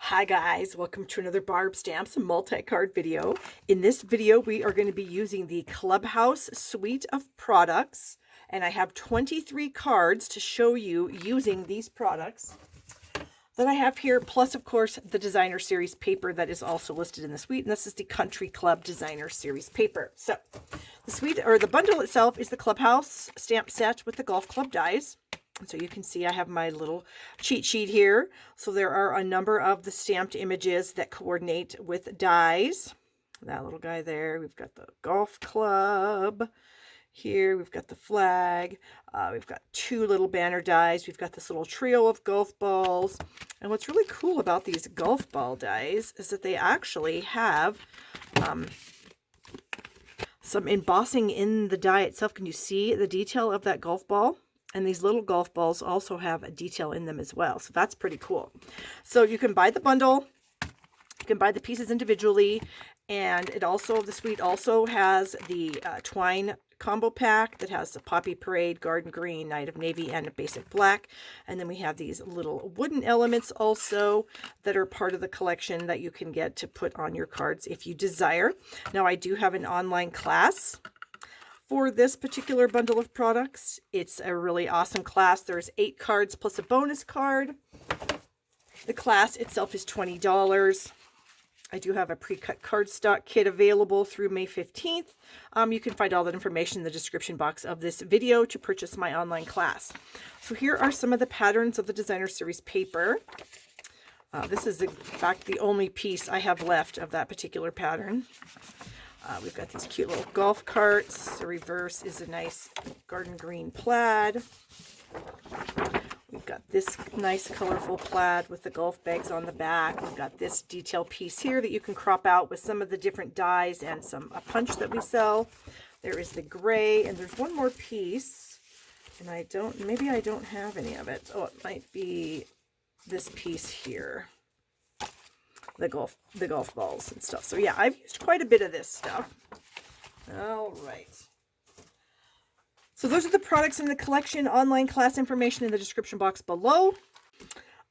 Hi guys, welcome to another Barb Stamps multi-card video. In this video, we are going to be using the Clubhouse suite of products, and I have 23 cards to show you using these products that I have here, plus of course the designer series paper that is also listed in the suite, and this is the Country Club designer series paper. So the suite, or the bundle itself, is the Clubhouse stamp set with the golf club dies. So you can see I have my little cheat sheet here. So there are a number of the stamped images that coordinate with dies. That little guy there. We've got the golf club. Here we've got the flag. We've got two little banner dies. We've got this little trio of golf balls. And what's really cool about these golf ball dies is that they actually have some embossing in the die itself. Can you see the detail of that golf ball? And these little golf balls also have a detail in them as well. So that's pretty cool. So you can buy the bundle. You can buy the pieces individually. And it also, the suite also has the twine combo pack that has the Poppy Parade, Garden Green, Night of Navy, and a basic black. And then we have these little wooden elements also that are part of the collection that you can get to put on your cards if you desire. Now I do have an online class for this particular bundle of products. It's a really awesome class. There's 8 cards plus a bonus card. The class itself is $20. I do have a pre-cut cardstock kit available through May 15th. You can find all that information in the description box of this video to purchase my online class. So here are some of the patterns of the designer series paper. This is in fact the only piece I have left of that particular pattern. We've got these cute little golf carts. The reverse is a nice garden green plaid. We've got this nice colorful plaid with the golf bags on the back. We've got this detail piece here that you can crop out with some of the different dies and a punch that we sell. There is the gray, and there's one more piece, and maybe I don't have any of it. Oh, it might be this piece here. The golf balls and stuff. So yeah, I've used quite a bit of this stuff. All right. So those are the products in the collection. Online class information in the description box below.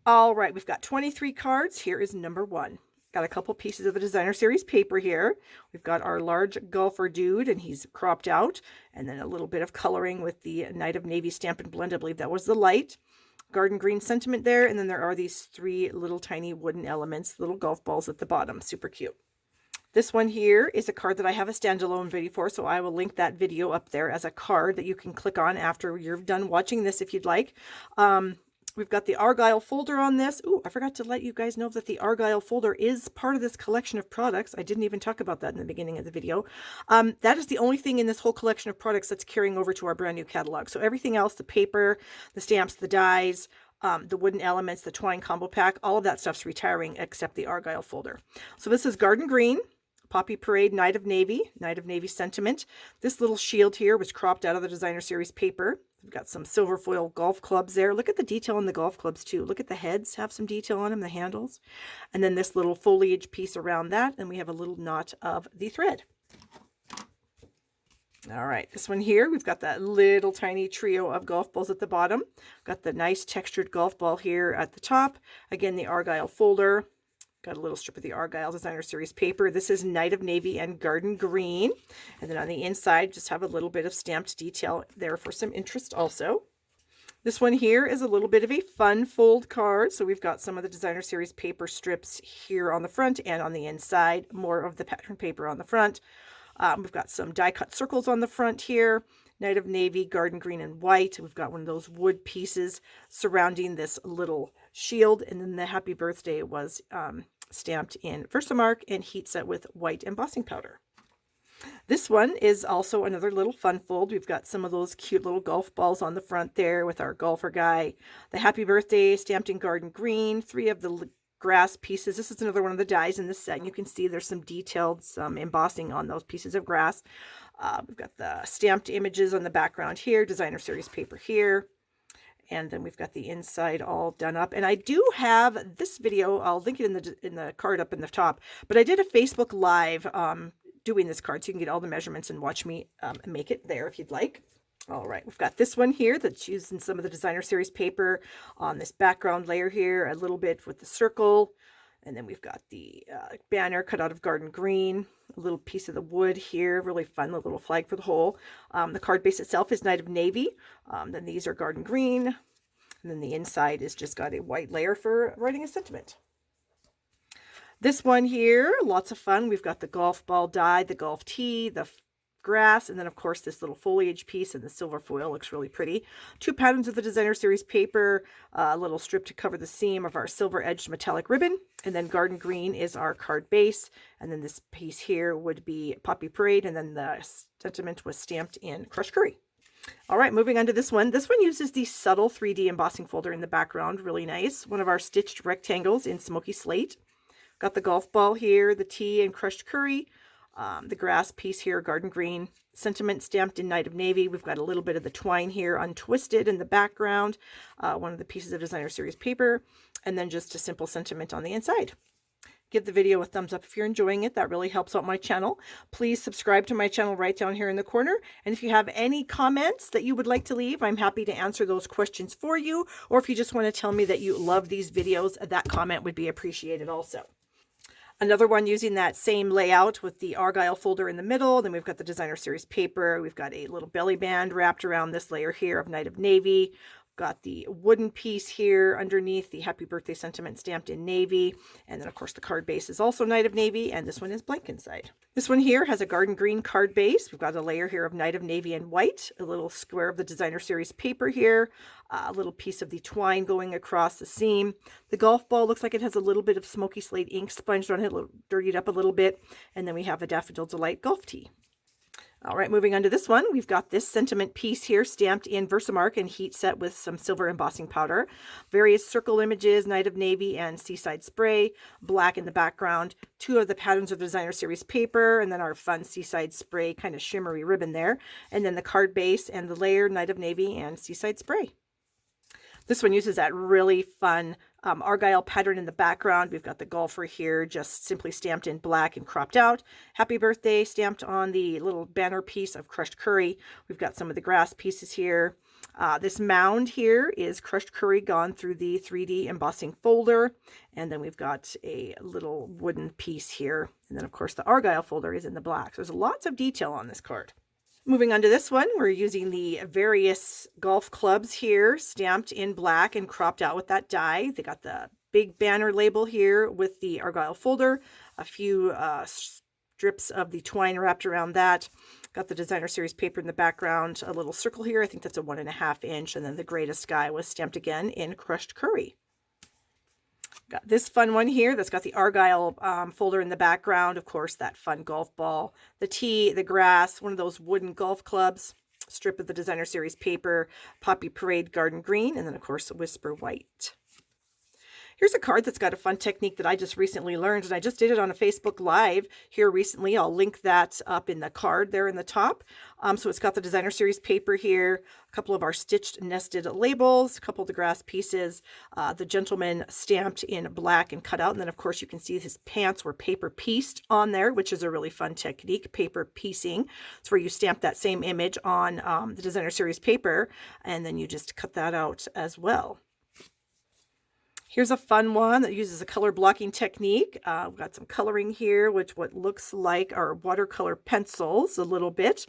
All right, we've got 23 cards. Here is number 1. Got a couple pieces of the designer series paper here. We've got our large golfer dude, and he's cropped out, and then a little bit of coloring with the Night of Navy stamp and blend. I believe that was the light. Garden green sentiment there, and then there are these 3 little tiny wooden elements, little golf balls at the bottom. Super cute. This one here is a card that I have a standalone video for, so I will link that video up there as a card that you can click on after you're done watching this if you'd like. We've got the Argyle folder on this. Ooh, I forgot to let you guys know that the Argyle folder is part of this collection of products. I didn't even talk about that in the beginning of the video. That is the only thing in this whole collection of products that's carrying over to our brand new catalog. So everything else, the paper, the stamps, the dies, the wooden elements, the twine combo pack, all of that stuff's retiring except the Argyle folder. So this is Garden Green, Poppy Parade, Night of Navy sentiment. This little shield here was cropped out of the designer series paper. We've got some silver foil golf clubs there. Look at the detail on the golf clubs too. Look at the heads, have some detail on them, the handles. And then this little foliage piece around that. And we have a little knot of the thread. All right, this one here, we've got that little tiny trio of golf balls at the bottom. Got the nice textured golf ball here at the top. Again, the Argyle folder. Got a little strip of the Argyle designer series paper. This is Night of Navy and Garden Green. And then on the inside, just have a little bit of stamped detail there for some interest also. This one here is a little bit of a fun fold card. So we've got some of the designer series paper strips here on the front and on the inside. More of the pattern paper on the front. We've got some die cut circles on the front here. Night of Navy, Garden Green, and White. We've got one of those wood pieces surrounding this little shield. And then the Happy Birthday was stamped in Versamark and heat set with white embossing powder. This one is also another little fun fold. We've got some of those cute little golf balls on the front there with our golfer guy. The Happy Birthday stamped in Garden Green. 3 of the grass pieces. This is another one of the dies in this set. And you can see there's some detailed, some embossing on those pieces of grass. We've got the stamped images on the background here, designer series paper here. And then we've got the inside all done up. And I do have this video, I'll link it in the card up in the top, but I did a Facebook Live doing this card, so you can get all the measurements and watch me make it there if you'd like. All right, we've got this one here that's used in some of the designer series paper on this background layer here, a little bit with the circle, And then we've got the banner cut out of garden green, a little piece of the wood here, really fun, the little flag for the whole. The card base itself is Night of Navy. Then these are garden green. And then the inside is just got a white layer for writing a sentiment. This one here, lots of fun. We've got the golf ball die, the golf tee, the grass, and then of course this little foliage piece and the silver foil looks really pretty. 2 patterns of the designer series paper, a little strip to cover the seam of our silver edged metallic ribbon, and then garden green is our card base, and then this piece here would be Poppy Parade, and then the sentiment was stamped in crushed curry. All right, moving on to this one. This one uses the subtle 3D embossing folder in the background, really nice. One of our stitched rectangles in smoky slate. Got the golf ball here, the tea and crushed curry, the grass piece here, garden green, sentiment stamped in Night of Navy. We've got a little bit of the twine here untwisted in the background, one of the pieces of designer series paper, and then just a simple sentiment on the inside. Give the video a thumbs up if you're enjoying it. That really helps out my channel. Please subscribe to my channel right down here in the corner. And if you have any comments that you would like to leave, I'm happy to answer those questions for you. Or if you just want to tell me that you love these videos, that comment would be appreciated also. Another one using that same layout with the Argyle folder in the middle. Then we've got the designer series paper. We've got a little belly band wrapped around this layer here of Night of Navy. Got the wooden piece here underneath, the happy birthday sentiment stamped in navy. And then of course the card base is also Night of Navy, and this one is blank inside. This one here has a garden green card base. We've got a layer here of Night of Navy and white, a little square of the designer series paper here, a little piece of the twine going across the seam. The golf ball looks like it has a little bit of smoky slate ink sponged on it, dirtied up a little bit. And then we have a Daffodil Delight golf tee. All right, moving on to this one, we've got this sentiment piece here stamped in Versamark and heat set with some silver embossing powder. Various circle images, Night of Navy and Seaside Spray, black in the background, 2 of the patterns of designer series paper, and then our fun Seaside Spray kind of shimmery ribbon there, and then the card base and the layer, Night of Navy and Seaside Spray. This one uses that really fun Argyle pattern in the background. We've got the golfer here just simply stamped in black and cropped out. Happy birthday stamped on the little banner piece of crushed curry. We've got some of the grass pieces here. This mound here is crushed curry gone through the 3D embossing folder. And then we've got a little wooden piece here. And then of course the Argyle folder is in the black. So there's lots of detail on this card. Moving on to this one, we're using the various golf clubs here stamped in black and cropped out with that die. They got the big banner label here with the Argyle folder, a few strips of the twine wrapped around that. Got the designer series paper in the background, a little circle here. I think that's a 1.5 inch. And then the greatest sky was stamped again in crushed curry. Got this fun one here that's got the Argyle folder in the background. Of course, that fun golf ball, the tee, the grass, one of those wooden golf clubs, strip of the designer series paper, Poppy Parade garden green, and then of course Whisper white. Here's a card that's got a fun technique that I just recently learned, and I just did it on a Facebook Live here recently. I'll link that up in the card there in the top. So it's got the designer series paper here, a couple of our stitched nested labels, a couple of the grass pieces, the gentleman stamped in black and cut out. And then of course you can see his pants were paper pieced on there, which is a really fun technique, paper piecing. It's where you stamp that same image on the designer series paper, and then you just cut that out as well. Here's a fun one that uses a color blocking technique. We've got some coloring here, which what looks like our watercolor pencils a little bit.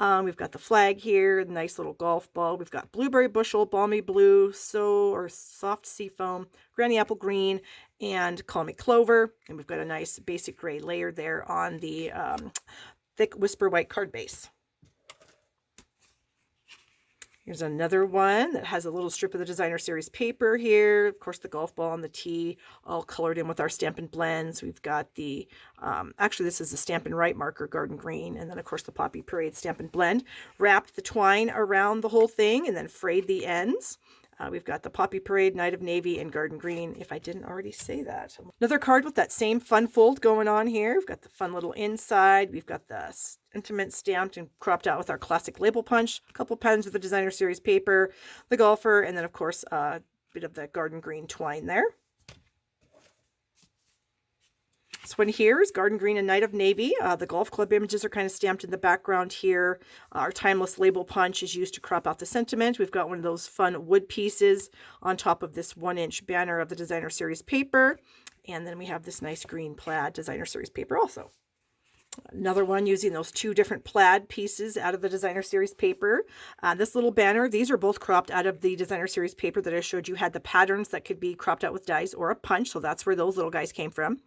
We've got the flag here, nice little golf ball. We've got blueberry bushel, balmy blue, soft seafoam, granny apple green, and call me clover. And we've got a nice basic gray layer there on the thick Whisper white card base. Here's another one that has a little strip of the designer series paper here. Of course, the golf ball and the tee all colored in with our Stampin' Blends. We've got the, actually this is the Stampin' Right marker, garden green. And then of course the Poppy Parade Stampin' Blend. Wrapped the twine around the whole thing and then frayed the ends. We've got the Poppy Parade, Night of Navy, and Garden Green, if I didn't already say that. Another card with that same fun fold going on here. We've got the fun little inside. We've got the sentiment stamped and cropped out with our classic label punch. A couple patterns of the designer series paper, the golfer, and then of course a bit of the garden green twine there. This one here is Garden Green and Night of Navy. The golf club images are kind of stamped in the background here. Our timeless label punch is used to crop out the sentiment. We've got one of those fun wood pieces on top of this 1-inch banner of the Designer Series paper. And then we have this nice green plaid Designer Series paper also. Another one using those 2 different plaid pieces out of the Designer Series paper. This little banner, these are both cropped out of the Designer Series paper that I showed you had the patterns that could be cropped out with dies or a punch. So that's where those little guys came from.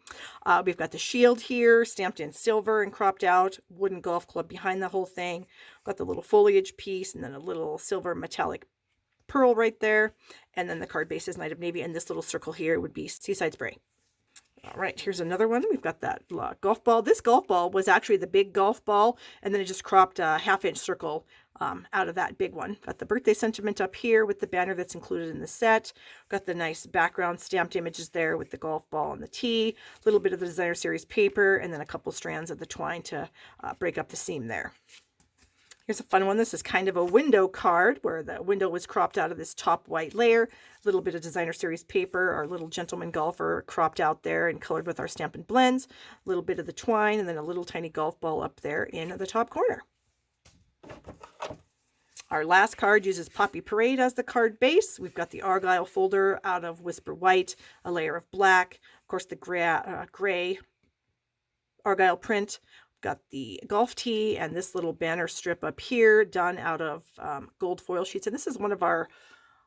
We've got the shield here stamped in silver and cropped out. Wooden golf club behind the whole thing. Got the little foliage piece and then a little silver metallic pearl right there. And then the card base is Night of Navy. And this little circle here would be Seaside Spray. All right, here's another one. We've got that golf ball. This golf ball was actually the big golf ball, and then it just cropped a 1/2-inch circle out of that big one. Got the birthday sentiment up here with the banner that's included in the set. Got the nice background stamped images there with the golf ball and the tee. A little bit of the Designer Series paper, and then a couple strands of the twine to break up the seam there. Here's a fun one. This is kind of a window card where the window was cropped out of this top white layer. A little bit of Designer Series paper, our little gentleman golfer cropped out there and colored with our Stampin' Blends. A little bit of the twine and then a little tiny golf ball up there in the top corner. Our last card uses Poppy Parade as the card base. We've got the Argyle folder out of Whisper White, a layer of black, of course the gray Argyle print. Got the golf tee and this little banner strip up here done out of gold foil sheets. And this is one of our,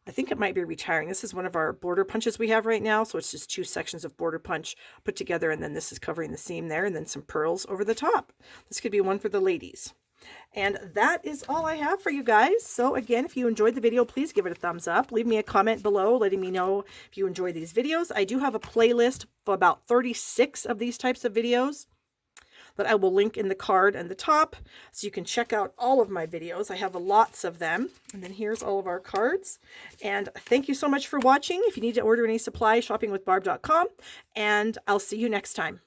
I think it might be retiring. This is one of our border punches we have right now. So it's just 2 sections of border punch put together. And then this is covering the seam there and then some pearls over the top. This could be one for the ladies. And that is all I have for you guys. So again, if you enjoyed the video, please give it a thumbs up. Leave me a comment below letting me know if you enjoy these videos. I do have a playlist for about 36 of these types of videos that I will link in the card and the top, so you can check out all of my videos. I have lots of them. And then here's all of our cards. And thank you so much for watching. If you need to order any supplies, shoppingwithbarb.com, and I'll see you next time.